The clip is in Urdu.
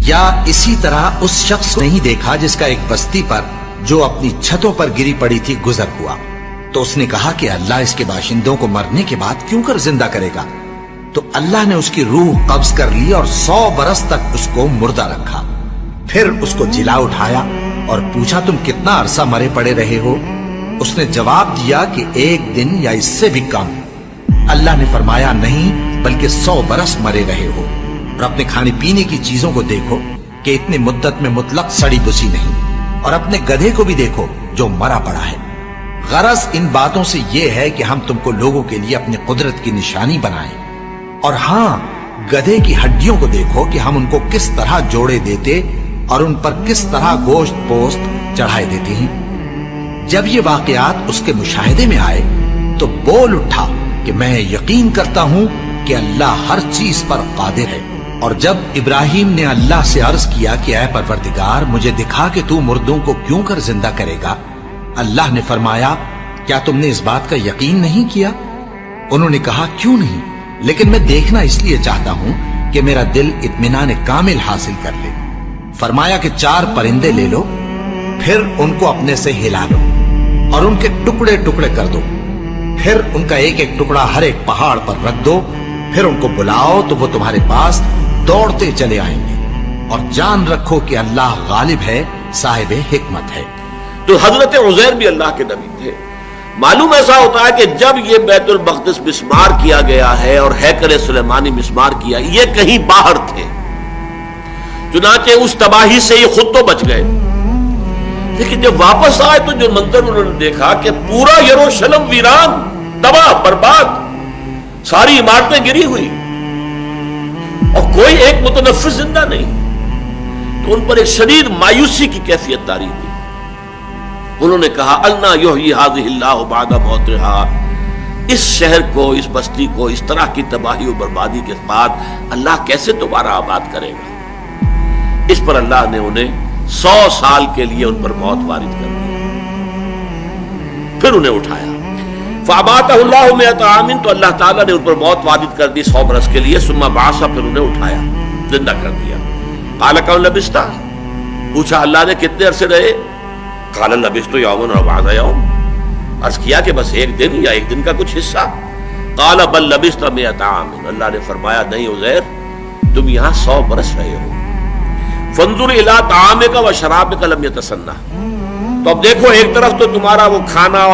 یا اسی طرح اس شخص کو نہیں دیکھا جس کا ایک بستی پر جو اپنی چھتوں پر گری پڑی تھی گزر ہوا، تو اس نے کہا کہ اللہ اس کے باشندوں کو مرنے کے بعد کیوں کر زندہ کرے گا؟ تو اللہ نے اس کی روح قبض کر لی اور 100 برس تک اس کو مردہ رکھا۔ پھر اس کو جلا اٹھایا اور پوچھا تم کتنا عرصہ مرے پڑے رہے ہو؟ اس نے جواب دیا کہ 1 دن یا اس سے بھی کم۔ اللہ نے فرمایا نہیں بلکہ 100 برس مرے رہے ہو، اور اپنے کھانے پینے کی چیزوں کو دیکھو کہ اتنی مدت میں مطلق سڑی بسی نہیں، اور اپنے گدھے کو بھی دیکھو جو مرا پڑا ہے۔ غرض ان باتوں سے یہ ہے کہ ہم تم کو لوگوں کے لیے اپنی قدرت کی نشانی بنائیں، اور ہاں گدھے کی ہڈیوں کو دیکھو کہ ہم ان کو کس طرح جوڑے دیتے اور ان پر کس طرح گوشت پوست چڑھائے دیتے ہیں۔ جب یہ واقعات اس کے مشاہدے میں آئے تو بول اٹھا کہ میں یقین کرتا ہوں کہ اللہ ہر چیز پر قادر ہے۔ اور جب ابراہیم نے اللہ سے عرض کیا کہ اے پروردگار مجھے دکھا کہ تو مردوں کو کیوں کر زندہ کرے گا، اللہ نے فرمایا کیا تم نے اس بات کا یقین نہیں کیا؟ انہوں نے کہا کیوں نہیں، لیکن میں دیکھنا اس لیے چاہتا ہوں کہ میرا دل اطمینان کامل حاصل کر لے۔ فرمایا کہ 4 پرندے لے لو، پھر ان کو اپنے سے ہلا لو اور ان کے ٹکڑے ٹکڑے کر دو، پھر ان کا ایک ایک ٹکڑا ہر ایک پہاڑ پر رکھ دو، پھر ان کو بلاؤ تو وہ تمہارے پاس دوڑتے چلے آئیں گے، اور جان رکھو کہ اللہ غالب ہے، صاحب حکمت ہے۔ تو حضرت عزیر بھی اللہ کے نبی تھے۔ معلوم ایسا ہوتا ہے کہ جب یہ بیت المقدس مسمار کیا گیا ہے اور ہیکل سلیمانی مسمار کیا، یہ کہیں باہر تھے، چنانچہ اس تباہی سے یہ خود تو بچ گئے، لیکن جب واپس آئے تو جو منظر انہوں نے دیکھا کہ پورا یروشلم ویران، تباہ برباد، ساری عمارتیں گری ہوئی اور کوئی ایک متنفس زندہ نہیں، تو ان پر ایک شدید مایوسی کی کیفیت طاری ہوئی۔ انہوں نے کہا انا یحیی ھذہ اللہ بعد موتھا، اس شہر کو، اس بستی کو اس طرح کی تباہی و بربادی کے بعد اللہ کیسے دوبارہ آباد کرے گا؟ اس پر اللہ نے انہیں 100 سال کے لیے ان پر موت وارد کر دی، پھر انہیں اٹھایا۔ فَأَمَاتَهُ اللَّهُ مِئَةَ عَامٍ، تو اللہ تعالیٰ نے ان پر موت وارد کر دی 100 برس کے لیے۔ ثم بعث، پھر انہیں اٹھایا، زندہ کر دیا۔ قَالَ كَمْ لَبِثْتَ، پوچھا اللہ نے کتنے عرصے رہے؟ قَالَ لَبِثْتُ يَوْمًا أَوْ بَعْضَ يَوْمٍ، عرض کیا کہ بس 1 دن یا 1 دن کا کچھ حصہ۔ قَالَ بَلْ لَبِثْتَ مِئَةَ عَامٍ، اللہ نے فرمایا نہیں عزیر، تم یہاں 100 برس رہے ہو۔ فانظر الی طعامک و شرابک لم یتسنہ، تو اب دیکھو ایک طرف تو تمہارا وہ کھانا